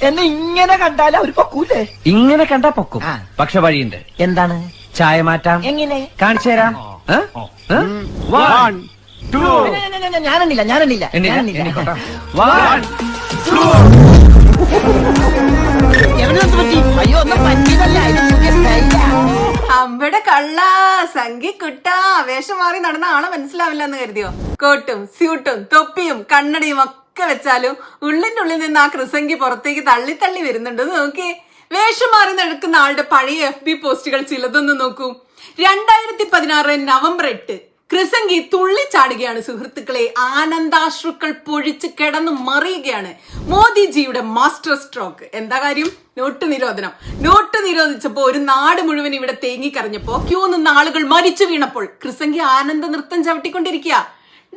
എന്നെ ഇങ്ങനെ കണ്ടാലും അവര് പൊക്കൂലേ? ഇങ്ങനെ കണ്ടാ പൊക്കും, പക്ഷെ വഴിയുണ്ട്. എന്താണ്? ചായ മാറ്റാം. എങ്ങനെ? കാണിച്ചു തരാം. ഞാനെണ്ണില്ല. അയ്യോ ഒന്നും പറ്റിയതല്ല. അമ്പടെ കള്ള സംഖ്യക്കുട്ട വേഷം മാറി നടന്ന ആളെ മനസ്സിലാവില്ല എന്ന് കരുതിയോ? കോട്ടും സ്യൂട്ടും തൊപ്പിയും കണ്ണടയും ഒക്കെ വെച്ചാലും ഉള്ളിന്റെ ഉള്ളിൽ നിന്ന് ആ കൃസംഗി പുറത്തേക്ക് തള്ളി വരുന്നുണ്ട്. നോക്കിയേ, വേഷം മാറി നടക്കുന്ന ആളുടെ പഴയ FB പോസ്റ്റുകൾ ചിലതൊന്ന് നോക്കൂ. 2016 നവംബർ 8 കൃസംഗി തുള്ളിച്ചാടുകയാണ് സുഹൃത്തുക്കളെ. ആനന്ദാശ്രുക്കൾ പൊഴിച്ച് കിടന്നു മറിയുകയാണ്. മോദിജിയുടെ മാസ്റ്റർ സ്ട്രോക്ക്. എന്താ കാര്യം? നോട്ട് നിരോധനം. നോട്ട് നിരോധിച്ചപ്പോ ഒരു നാട് മുഴുവൻ ഇവിടെ തേങ്ങിക്കറിഞ്ഞപ്പോ ക്യൂ നിന്ന ആളുകൾ മരിച്ചു വീണപ്പോൾ കൃസംഗി ആനന്ദ നൃത്തം ചവിട്ടിക്കൊണ്ടിരിക്കുക.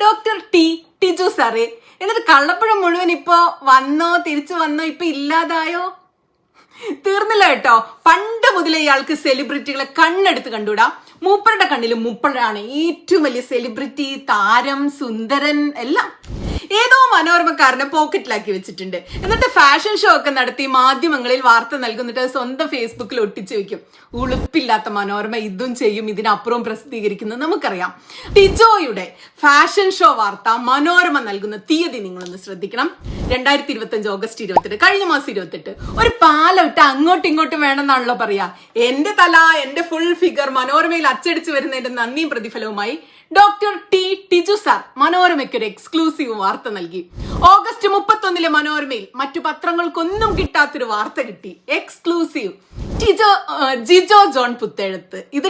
ഡോക്ടർ ടിജു സാറേ, എന്നിട്ട് കള്ളപ്പഴം മുഴുവൻ ഇപ്പൊ വന്നോ, തിരിച്ചു വന്നോ, ഇപ്പൊ ഇല്ലാതായോ? തീർന്നില്ല കേട്ടോ. പണ്ട് മുതലേ ഇയാൾക്ക് സെലിബ്രിറ്റികളെ കണ്ണെടുത്ത് കണ്ടുകൂടാ. മൂപ്പരുടെ കണ്ണിലും മൂപ്പഴാണ് ഏറ്റവും വലിയ സെലിബ്രിറ്റി, താരം, സുന്ദരൻ എല്ലാം. ഏതോ മനോരമക്കാരനെ പോക്കറ്റിലാക്കി വെച്ചിട്ടുണ്ട്. എന്നിട്ട് ഫാഷൻ ഷോ ഒക്കെ നടത്തി മാധ്യമങ്ങളിൽ വാർത്ത നൽകുന്നിട്ട് സ്വന്തം ഫേസ്ബുക്കിൽ ഒട്ടിച്ചു വെക്കും. ഉളുപ്പില്ലാത്ത മനോരമ ഇതും ചെയ്യും, ഇതിനപ്പുറവും പ്രസിദ്ധീകരിക്കുന്നത് നമുക്കറിയാം. ടിജോയുടെ ഫാഷൻ ഷോ വാർത്ത മനോരമ നൽകുന്ന തീയതി നിങ്ങളൊന്ന് ശ്രദ്ധിക്കണം. 2025 ഓഗസ്റ്റ് 28, കഴിഞ്ഞ മാസം 28. ഒരു പാലവിട്ട് അങ്ങോട്ടും ഇങ്ങോട്ടും വേണമെന്നാണല്ലോ പറയാ. എന്റെ തല, എന്റെ ഫുൾ ഫിഗർ മനോരമയിൽ അച്ചടിച്ചു വരുന്നതിന്റെ നന്ദിയും പ്രതിഫലവുമായി ഡോക്ടർ ടിജു സാർ മനോരമയ്ക്ക് ഒരു എക്സ്ക്ലൂസീവ് വാർത്ത നൽകി. ഓഗസ്റ്റ് 31 മനോരമയിൽ മറ്റു പത്രങ്ങൾക്കൊന്നും കിട്ടാത്തൊരു വാർത്ത കിട്ടി. എക്സ്ക്ലൂസീവ്. ജിജോ ജോൺ പുത്തേഴത്ത്. ഇത്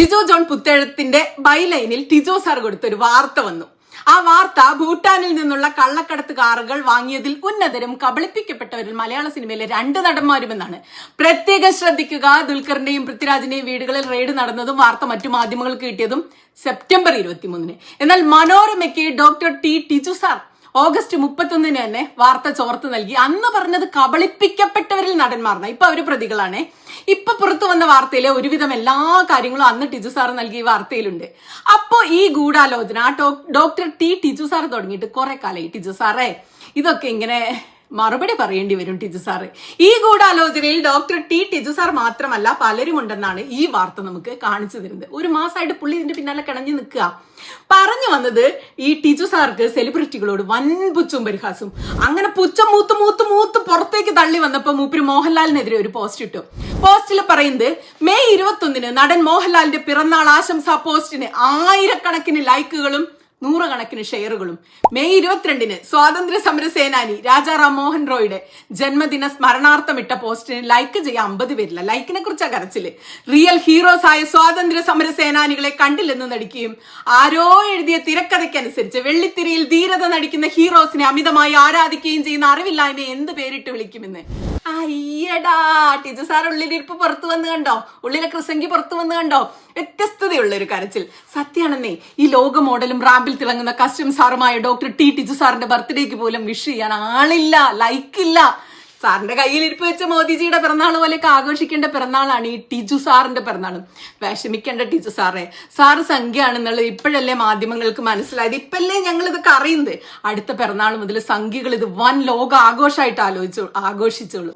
ജിജോ ജോൺ പുത്തേഴത്തിന്റെ ബൈലൈനിൽ ടിജോ സാർ കൊടുത്തൊരു വാർത്ത വന്നു. ആ വാർത്ത ഭൂട്ടാനിൽ നിന്നുള്ള കള്ളക്കടത്ത് കാറുകൾ വാങ്ങിയതിൽ ഉന്നതരും കബളിപ്പിക്കപ്പെട്ടവരിൽ മലയാള സിനിമയിലെ 2 നടന്മാരുമെന്നാണ്. പ്രത്യേകം ശ്രദ്ധിക്കുക. ദുൽഖറിന്റെയും പൃഥ്വിരാജിന്റെയും വീടുകളിൽ റെയ്ഡ് നടന്നതും വാർത്ത മറ്റു മാധ്യമങ്ങൾക്ക് കിട്ടിയതും സെപ്റ്റംബർ 23. എന്നാൽ മനോരമയ്ക്ക് ഡോക്ടർ ടിജു സാർ ഓഗസ്റ്റ് 31 തന്നെ വാർത്ത ചോർത്ത് നൽകി. അന്ന് പറഞ്ഞത് കബളിപ്പിക്കപ്പെട്ടവരിൽ നടന്മാർന്ന. ഇപ്പൊ അവര് പ്രതികളാണ്. ഇപ്പൊ പുറത്തു വന്ന വാർത്തയിലെ ഒരുവിധം എല്ലാ കാര്യങ്ങളും അന്ന് ടിജു സാർ നൽകിയ വാർത്തയിലുണ്ട്. അപ്പോ ഈ ഗൂഢാലോചന ഡോക്ടർ ടിജു സാർ തുടങ്ങിയിട്ട് കുറെ കാലമായി. ടിജു സാറേ, ഇതൊക്കെ ഇങ്ങനെ മറുപടി പറയേണ്ടി വരും ടിജു സാറ്. ഈ ഗൂഢാലോചനയിൽ ഡോക്ടർ ടിജു സാർ മാത്രമല്ല പലരും ഉണ്ടെന്നാണ് ഈ വാർത്ത നമുക്ക് കാണിച്ചു തരുന്നത്. ഒരു മാസമായിട്ട് പുള്ളി ഇതിന്റെ പിന്നാലെ കിണഞ്ഞു നിൽക്കുക. പറഞ്ഞു വന്നത് ഈ ടിജു സാർക്ക് സെലിബ്രിറ്റികളോട് വൻ പുച്ഛവും പരിഹാസവും. അങ്ങനെ പുച്ഛം മൂത്ത് പുറത്തേക്ക് തള്ളി വന്നപ്പോ മൂപ്പര് മോഹൻലാലിനെതിരെ ഒരു പോസ്റ്റ് ഇട്ടു. പോസ്റ്റിൽ പറയുന്നത്, മെയ് 21 നടൻ മോഹൻലാലിന്റെ പിറന്നാൾ ആശംസാ പോസ്റ്റിന് 1000കണക്കിന് ലൈക്കുകളും 100 കണക്കിന് ഷെയറുകളും. മെയ് 22 സ്വാതന്ത്ര്യ സമര സേനാനി രാജാറാം മോഹൻ റോയുടെ ജന്മദിന സ്മരണാർത്ഥം ഇട്ട പോസ്റ്റിന് ലൈക്ക് ചെയ്യാൻ 50 പേരില്ല. ലൈക്കിനെ കുറിച്ചാ കരച്ചില്. റിയൽ ഹീറോസ് ആയ സ്വാതന്ത്ര്യ സമര സേനാനികളെ കണ്ടില്ലെന്ന് നടിക്കുകയും ആരോ എഴുതിയ തിരക്കഥയ്ക്കനുസരിച്ച് വെള്ളിത്തിരയിൽ ധീരത നടിക്കുന്ന ഹീറോസിനെ അമിതമായി ആരാധിക്കുകയും ചെയ്യുന്ന അറിവില്ലായ്മയെ എന്ത് പേരിട്ട് വിളിക്കുമെന്ന്. അയ്യടാ, ടിജു സാർ ഉള്ളിലിരിപ്പ് പുറത്തു വന്ന് കണ്ടോ? ഉള്ളിലെ കൃസംഗി പുറത്തു വന്ന് കണ്ടോ? വ്യത്യസ്തതയുള്ള ഒരു കരച്ചിൽ. സത്യാണെന്നേ, ഈ ലോക മോഡലും റാമ്പിൽ തിളങ്ങുന്ന കസ്റ്റം സാറുമായ ഡോക്ടർ ടിജു സാറിന്റെ ബർത്ത്ഡേക്ക് പോലും വിഷ് ചെയ്യാൻ ആളില്ല, ലൈക്കില്ല. സാറിന്റെ കയ്യിലിരിപ്പ് വെച്ച മോദിജിയുടെ പിറന്നാൾ പോലെയൊക്കെ ആഘോഷിക്കേണ്ട പിറന്നാളാണ് ഈ ടിജു സാറിന്റെ പിറന്നാളും. വിഷമിക്കേണ്ട ടിജു സാറേ, സാറ് സംഖ്യയാണെന്നുള്ളത് ഇപ്പോഴല്ലേ മാധ്യമങ്ങൾക്ക് മനസ്സിലായത്, ഇപ്പല്ലേ ഞങ്ങൾ ഇതൊക്കെ അറിയുന്നത്. അടുത്ത പിറന്നാൾ മുതൽ സംഖ്യകൾ ഇത് വൻ ലോക ആഘോഷമായിട്ട് ആഘോഷിച്ചോളൂ.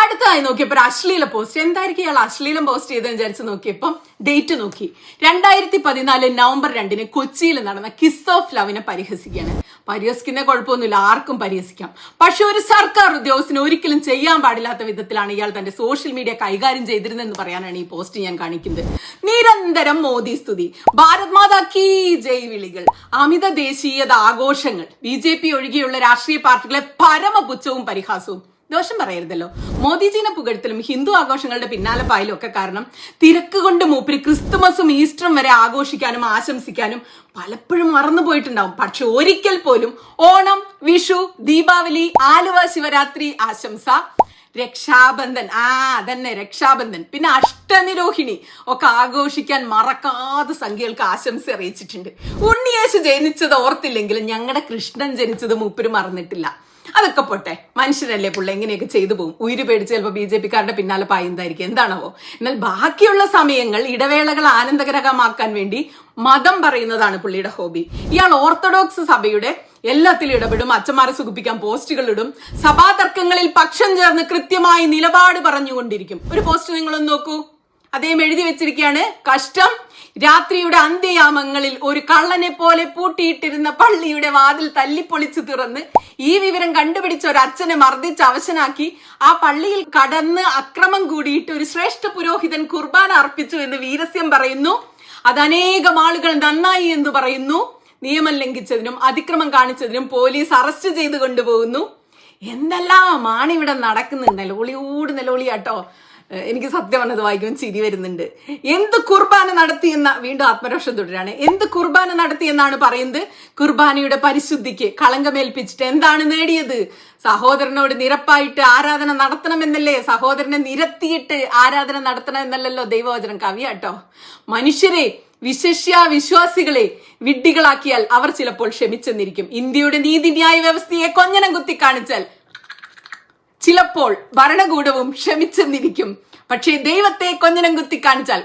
അടുത്തതായി നോക്കിയപ്പോ ഒരു അശ്ലീല പോസ്റ്റ്. എന്തായിരിക്കും ഇയാൾ അശ്ലീലം പോസ്റ്റ് ചെയ്തെന്ന് വിചാരിച്ച് നോക്കിയപ്പം ഡേറ്റ് നോക്കി. 2014 നവംബർ 2 കൊച്ചിയിൽ നടന്ന കിസ് ഓഫ് ലവിനെ പരിഹസിക്കുകയാണ്. പരിഹസിക്കുന്ന കുഴപ്പമൊന്നുമില്ല, ആർക്കും പരിഹസിക്കാം. പക്ഷെ ഒരു സർക്കാർ ഉദ്യോഗസ്ഥന് ഒരിക്കലും ചെയ്യാൻ പാടില്ലാത്ത വിധത്തിലാണ് ഇയാൾ തന്റെ സോഷ്യൽ മീഡിയ കൈകാര്യം ചെയ്തിരുന്നെന്ന് പറയാനാണ് ഈ പോസ്റ്റ് ഞാൻ കാണിക്കുന്നത്. നിരന്തരം മോദി സ്തുതി, ഭാരത് മാതാ കീ ജയ് വിളികൾ, അമിത ദേശീയത ആഘോഷങ്ങൾ, BJP ഒഴികെയുള്ള രാഷ്ട്രീയ പാർട്ടികളെ പരമപുച്ഛവും പരിഹാസവും. ദോഷം പറയരുതല്ലോ. മോദിജീനെ പുകഴ്ത്തലും ഹിന്ദു ആഘോഷങ്ങളുടെ പിന്നാലെ പായലും ഒക്കെ കാരണം തിരക്ക് കൊണ്ട് മൂപ്പര് ക്രിസ്തുമസും ഈസ്റ്ററും വരെ ആഘോഷിക്കാനും ആശംസിക്കാനും പലപ്പോഴും മറന്നുപോയിട്ടുണ്ടാവും. പക്ഷെ ഒരിക്കൽ പോലും ഓണം, വിഷു, ദീപാവലി, ആലുവ ശിവരാത്രി ആശംസ, രക്ഷാബന്ധൻ, അതന്നെ രക്ഷാബന്ധൻ, പിന്നെ അഷ്ടമി രോഹിണി ഒക്കെ ആഘോഷിക്കാൻ മറക്കാതെ സംഖ്യകൾക്ക് ആശംസ അറിയിച്ചിട്ടുണ്ട്. ഉണ്ണിയേശു ജനിച്ചത് ഓർത്തില്ലെങ്കിലും ഞങ്ങളുടെ കൃഷ്ണൻ ജനിച്ചത് മൂപ്പര് മറന്നിട്ടില്ല. അതൊക്കെ പോട്ടെ, മനുഷ്യരല്ലേ പുള്ള, എങ്ങനെയൊക്കെ ചെയ്തു പോകും. ഉയിര് പേടിച്ച് ചിലപ്പോൾ BJP-കാരുടെ പിന്നാലെ പായുന്നതായിരിക്കും, എന്താണാവോ. എന്നാൽ ബാക്കിയുള്ള സമയങ്ങൾ, ഇടവേളകൾ ആനന്ദകരമാക്കാൻ വേണ്ടി മതം പറയുന്നതാണ് പുള്ളിയുടെ ഹോബി. ഇയാൾ ഓർത്തഡോക്സ് സഭയുടെ എല്ലാത്തിലും ഇടപെടും, അച്ഛന്മാരെ സുഖിപ്പിക്കാൻ പോസ്റ്റുകൾ ഇടും, സഭാതർക്കങ്ങളിൽ പക്ഷം ചേർന്ന് കൃത്യമായി നിലപാട് പറഞ്ഞുകൊണ്ടിരിക്കും. ഒരു പോസ്റ്റ് നിങ്ങളൊന്ന് നോക്കൂ, അദ്ദേഹം എഴുതി വെച്ചിരിക്കുകയാണ്: കഷ്ടം, രാത്രിയുടെ അന്ത്യയാമങ്ങളിൽ ഒരു കള്ളനെ പോലെ പൂട്ടിയിട്ടിരുന്ന പള്ളിയുടെ വാതിൽ തല്ലിപ്പൊളിച്ചു തുറന്ന് ഈ വിവരം കണ്ടുപിടിച്ച ഒരു അച്ഛനെ മർദ്ദിച്ച് അവശനാക്കി ആ പള്ളിയിൽ കടന്ന് അക്രമം കൂടിയിട്ട് ഒരു ശ്രേഷ്ഠ പുരോഹിതൻ കുർബാന അർപ്പിച്ചു എന്ന് വീരസ്യം പറയുന്നു. അത് അനേകം ആളുകൾ നന്നായി എന്ന് പറയുന്നു. നിയമം ലംഘിച്ചതിനും അതിക്രമം കാണിച്ചതിനും പോലീസ് അറസ്റ്റ് ചെയ്ത് കൊണ്ടുപോകുന്നു. എന്തെല്ലാമാണ് ഇവിടെ നടക്കുന്നുണ്ട്. നിലവിളിയാട്ടോ. എനിക്ക് സത്യം പറഞ്ഞത് വായിക്കുമ്പോൾ ചിരി വരുന്നുണ്ട്. എന്ത് കുർബാന നടത്തിയെന്ന, വീണ്ടും ആത്മരോഷം തുടരാണ്, എന്ത് കുർബാന നടത്തിയെന്നാണ് പറയുന്നത്? കുർബാനയുടെ പരിശുദ്ധിക്ക് കളങ്കമേൽപ്പിച്ചിട്ട് എന്താണ് നേടിയത്? സഹോദരനോട് നിരപ്പായിട്ട് ആരാധന നടത്തണമെന്നല്ലേ, സഹോദരനെ നിരത്തിയിട്ട് ആരാധന നടത്തണം എന്നല്ലല്ലോ ദൈവവചനം. കവിയാട്ടോ. മനുഷ്യരെ, വിശ്വാസികളെ വിഡ്ഢികളാക്കിയാൽ അവർ ചിലപ്പോൾ ക്ഷമിച്ചെന്നിരിക്കും. ഇന്ത്യയുടെ നീതിന്യായ വ്യവസ്ഥയെ കൊഞ്ഞനം കുത്തി കാണിച്ചാൽ ചിലപ്പോൾ ഭരണകൂടവും ക്ഷമിച്ചെന്നിരിക്കും. പക്ഷേ ദൈവത്തെ കൊഞ്ഞനം കുത്തി കാണിച്ചാൽ,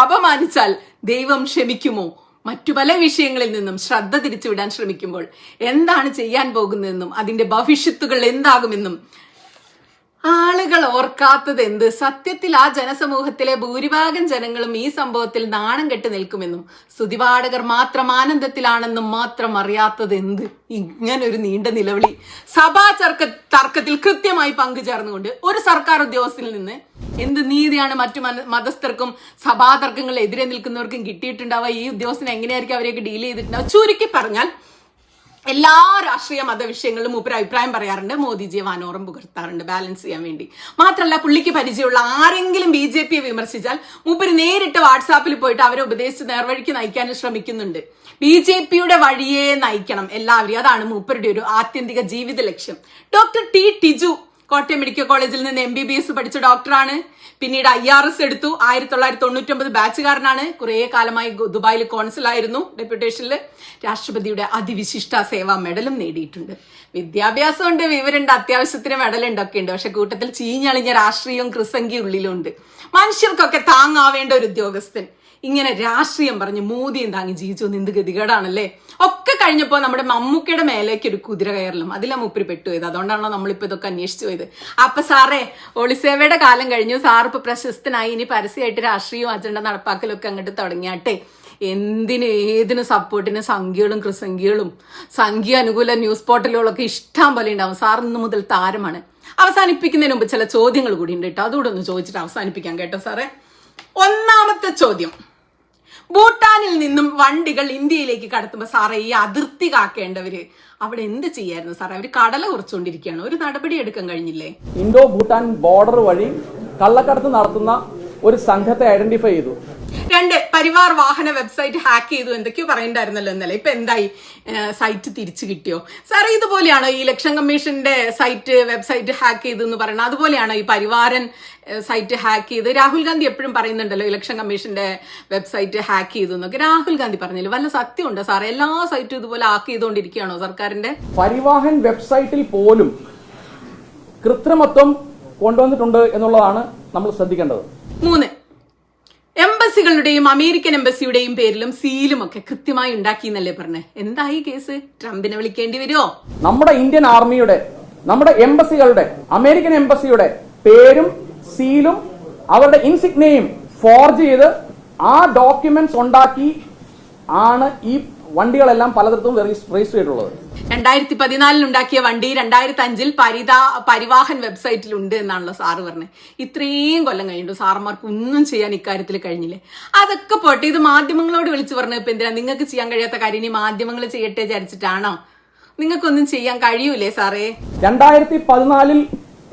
അപമാനിച്ചാൽ ദൈവം ക്ഷമിക്കുമോ? മറ്റു പല വിഷയങ്ങളിൽ നിന്നും ശ്രദ്ധ തിരിച്ചുവിടാൻ ശ്രമിക്കുമ്പോൾ എന്താണ് ചെയ്യാൻ പോകുന്നതെന്നും അതിന്റെ ഭവിഷ്യത്തുകൾ എന്താകുമെന്നും ആളുകൾ ഓർക്കാത്തത് എന്ത്? സത്യത്തിൽ ആ ജനസമൂഹത്തിലെ ഭൂരിഭാഗം ജനങ്ങളും ഈ സംഭവത്തിൽ നാണം കെട്ട് നിൽക്കുമെന്നും സ്തുതിപാഠകർ മാത്രം ആനന്ദത്തിലാണെന്നും മാത്രം അറിയാത്തത് എന്ത്? ഇങ്ങനൊരു നീണ്ട നിലവിളി സഭാ തർക്കത്തിൽ കൃത്യമായി പങ്കുചേർന്നുകൊണ്ട് ഒരു സർക്കാർ ഉദ്യോഗസ്ഥനിൽ നിന്ന് എന്ത് നീതിയാണ് മറ്റു മതസ്ഥർക്കും സഭാ തർക്കങ്ങളിൽ എതിരെ നിൽക്കുന്നവർക്കും കിട്ടിയിട്ടുണ്ടാവുക? ഈ ഉദ്യോഗസ്ഥന് എങ്ങനെയായിരിക്കും അവരെയൊക്കെ ഡീൽ ചെയ്തിട്ടുണ്ടാവുക? ചുരുക്കി പറഞ്ഞാൽ എല്ലാ രാഷ്ട്രീയ മതവിഷയങ്ങളിലും മൂപ്പര് അഭിപ്രായം പറയാറുണ്ട്. മോദിജിയെ വാനോറം പുകർത്താറുണ്ട് ബാലൻസ് ചെയ്യാൻ വേണ്ടി. മാത്രമല്ല, പുള്ളിക്ക് പരിചയമുള്ള ആരെങ്കിലും BJP-യെ വിമർശിച്ചാൽ മൂപ്പര് നേരിട്ട് വാട്സാപ്പിൽ പോയിട്ട് അവരെ ഉപദേശിച്ച് നേർവഴിക്ക് നയിക്കാൻ ശ്രമിക്കുന്നുണ്ട്. BJP-യുടെ വഴിയെ നയിക്കണം എല്ലാവരും. അതാണ് മൂപ്പരുടെ ഒരു ആത്യന്തിക ജീവിത ലക്ഷ്യം. Doctor T. Tiju Kottayam medical കോളേജിൽ നിന്ന് MBBS പഠിച്ച ഡോക്ടറാണ്. പിന്നീട് IRS എടുത്തു. 1999 ബാച്ചുകാരനാണ്. കുറെ കാലമായി ദുബായിൽ കോൺസുലായിരുന്നു, ഡെപ്യൂട്ടേഷനിൽ. രാഷ്ട്രപതിയുടെ അതിവിശിഷ്ട സേവാ മെഡലും നേടിയിട്ടുണ്ട്. വിദ്യാഭ്യാസമുണ്ട്, വിവരമുണ്ട്, അത്യാവശ്യത്തിന് മെഡലുണ്ട്, ഒക്കെ ഉണ്ട്. പക്ഷെ കൂട്ടത്തിൽ ചീഞ്ഞളിഞ്ഞ രാഷ്ട്രീയവും കൃസംഗി ഉള്ളിലുണ്ട്. മനുഷ്യർക്കൊക്കെ താങ്ങാവേണ്ട ഒരു ഉദ്യോഗസ്ഥൻ ഇങ്ങനെ രാഷ്ട്രീയം പറഞ്ഞ് മോദിയും താങ്ങി ജീവിച്ചു വന്ന് എന്ത് ഗതികേടാണല്ലേ. ഒക്കെ കഴിഞ്ഞപ്പോ നമ്മുടെ മമ്മൂക്കയുടെ മേലേക്ക് ഒരു കുതിര കയറലും അതിലാ മൂപ്പര് പെട്ടുപോയത്. അതുകൊണ്ടാണല്ലോ നമ്മളിപ്പോ ഇതൊക്കെ അന്വേഷിച്ചു പോയത്. അപ്പൊ സാറേ, ഒളിസേവയുടെ കാലം കഴിഞ്ഞു, സാർ ഇപ്പൊ പ്രശസ്തനായി, ഇനി പരസ്യമായിട്ട് രാഷ്ട്രീയവും അജണ്ട നടപ്പാക്കലൊക്കെ അങ്ങോട്ട് തുടങ്ങിയാട്ടെ. ഏതിനും സപ്പോർട്ടിന് സംഖ്യകളും കൃസംഖ്യകളും സംഖ്യ അനുകൂല ന്യൂസ് പോർട്ടലുകളൊക്കെ ഇഷ്ടം പോലെ ഉണ്ടാവും. സാർ ഇന്ന് മുതൽ താരമാണ്. അവസാനിപ്പിക്കുന്നതിന് മുമ്പ് ചില ചോദ്യങ്ങൾ കൂടി ഉണ്ട് കേട്ടോ, അതുകൂടെ ഒന്ന് ചോദിച്ചിട്ട് അവസാനിപ്പിക്കാം കേട്ടോ സാറേ. ഒന്നാമത്തെ ചോദ്യം, ഭൂട്ടാനിൽ നിന്നും വണ്ടികൾ ഇന്ത്യയിലേക്ക് കടത്തുമ്പോ സാറേ, ഈ അതിർത്തി കാക്കേണ്ടവര് അവിടെ എന്ത് ചെയ്യായിരുന്നു സാറേ? അവര് കടല കുറച്ചുകൊണ്ടിരിക്കുകയാണ്, ഒരു നടപടി എടുക്കാൻ കഴിഞ്ഞില്ലേ? ഇൻഡോ ഭൂട്ടാൻ ബോർഡർ വഴി കള്ളക്കടത്ത് നടത്തുന്ന ഒരു സംഘത്തെ ഐഡന്റിഫൈ ചെയ്തു. 2, പരിവാർ വാഹന വെബ്സൈറ്റ് ഹാക്ക് ചെയ്തു എന്തൊക്കെയോ പറയണ്ടായിരുന്നല്ലോ ഇന്നലെ. ഇപ്പൊ എന്തായി? സൈറ്റ് തിരിച്ചു കിട്ടിയോ സാറേ? ഇതുപോലെയാണോ ഈ ഇലക്ഷൻ കമ്മീഷന്റെ വെബ്സൈറ്റ് ഹാക്ക് ചെയ്തു എന്ന് പറയുന്നത്? അതുപോലെയാണോ ഈ പരിവാരൻ സൈറ്റ് ഹാക്ക് ചെയ്ത്? രാഹുൽ ഗാന്ധി എപ്പോഴും പറയുന്നുണ്ടല്ലോ ഇലക്ഷൻ കമ്മീഷന്റെ വെബ്സൈറ്റ് ഹാക്ക് ചെയ്തു എന്നൊക്കെ. രാഹുൽ ഗാന്ധി പറഞ്ഞില്ല, വല്ല സത്യമുണ്ടോ സാറേ? എല്ലാ സൈറ്റും ഇതുപോലെ ഹാക്ക് ചെയ്തുകൊണ്ടിരിക്കുകയാണോ സർക്കാരിന്റെ? പരിവാഹൻ വെബ്സൈറ്റിൽ പോലും കൃത്രിമത്വം കൊണ്ടുവന്നിട്ടുണ്ട് എന്നുള്ളതാണ് നമ്മൾ ശ്രദ്ധിക്കേണ്ടത്. 3, എംബസികളുടെയും അമേരിക്കൻ എംബസിയുടെയും പേരിലും സീലും ഒക്കെ കൃത്യമായി ഉണ്ടാക്കി എന്നല്ലേ പറഞ്ഞേ? എന്തായി കേസ്? ട്രംപിനെ വിളിക്കേണ്ടി വരുമോ? നമ്മുടെ ഇന്ത്യൻ ആർമിയുടെ, നമ്മുടെ എംബസികളുടെ, അമേരിക്കൻ എംബസിയുടെ പേരും സീലും അവരുടെ ഇൻസിഗ്നയും ഫോർജ് ചെയ്ത് ആ ഡോക്യുമെന്റ്സ് ഉണ്ടാക്കി ആണ് ഈ വണ്ടികളെല്ലാം പലതരത്തും രജിസ്റ്റർ ചെയ്തിട്ടുള്ളത്. 2014 ഉണ്ടാക്കിയ വണ്ടി 2005 പരിവാഹൻ വെബ്സൈറ്റിലുണ്ട് എന്നാണല്ലോ സാറ് പറഞ്ഞത്. ഇത്രയും കൊല്ലം കഴിഞ്ഞു സാറന്മാർക്ക് ഒന്നും ചെയ്യാൻ ഇക്കാര്യത്തിൽ കഴിഞ്ഞില്ലേ? അതൊക്കെ പോട്ടെ, ഇത് മാധ്യമങ്ങളോട് വിളിച്ചു പറഞ്ഞത് ഇപ്പൊ എന്തിനാ? നിങ്ങൾക്ക് ചെയ്യാൻ കഴിയാത്ത കാര്യം ഇനി മാധ്യമങ്ങൾ ചെയ്യട്ടെ വിചാരിച്ചിട്ടാണോ? നിങ്ങൾക്കൊന്നും ചെയ്യാൻ കഴിയൂലേ സാറേ? 2014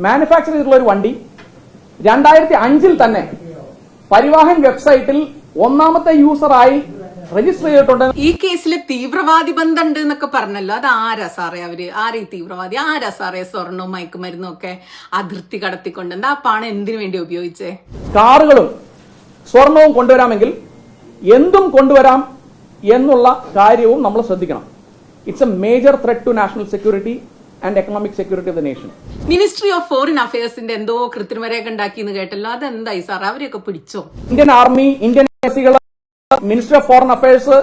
മാനുഫാക്ചർ ചെയ്തിട്ടുള്ള ഒരു വണ്ടി 2005 തന്നെ പരിവാഹൻ വെബ്സൈറ്റിൽ ഒന്നാമത്തെ യൂസറായി രജിസ്റ്റർ ചെയ്തിട്ടുണ്ട്. ഈ കേസിൽ തീവ്രവാദി ബന്ധമുണ്ട് എന്നൊക്കെ പറഞ്ഞല്ലോ, അത് ആരാ സാറേ? ആരാ ഈ തീവ്രവാദി? ആരാ സാറേ സ്വർണവും മയക്കുമരുന്നും ഒക്കെ അതിർത്തി കടത്തിക്കൊണ്ട്? എന്താ പണം എന്തിനു വേണ്ടി ഉപയോഗിച്ചേ? കാറുകളും സ്വർണവും കൊണ്ടുവരാമെങ്കിൽ എന്തും കൊണ്ടുവരാം എന്നുള്ള കാര്യവും നമ്മൾ ശ്രദ്ധിക്കണം. It's a major threat to national security and economic security of the nation. Ministry of foreign അഫയേഴ്സിന്റെ എന്തോ കൃത്രിമരേഖ ഉണ്ടാക്കി എന്ന് കേട്ടല്ലോ, അതെന്തായി സാർ? അവരെയൊക്കെ പിടിച്ചോ? ഇന്ത്യൻ ആർമി, ഇന്ത്യൻ എംബസികൾ, ministry of foreign affairs,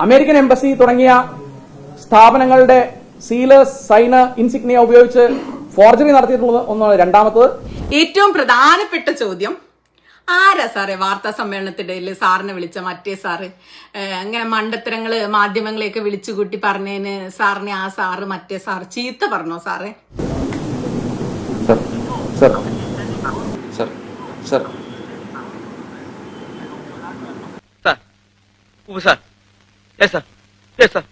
American embassy തുടങ്ങിയ സ്ഥാപനങ്ങളുടെ സീല്, സൈന്, ഇൻസിഗ്നിയ ഉപയോഗിച്ച് ഫോർജറി നടത്തിയിട്ടുള്ളത് ഒന്നാണ്. രണ്ടാമത്തത്, ഏറ്റവും പ്രധാനപ്പെട്ട ചോദ്യം, ആരാ സാറേ വാർത്താ സമ്മേളനത്തിനിടയിൽ സാറിനെ വിളിച്ച മറ്റേ സാറ്? അങ്ങനെ മണ്ടത്തരങ്ങള് മാധ്യമങ്ങളെയൊക്കെ വിളിച്ചു കൂട്ടി പറഞ്ഞതിന് സാറിനെ ആ സാറ് മറ്റേ സാറ് ചീത്ത പറഞ്ഞോ സാറേ? Sir sir sir sir sir yes sir yes sir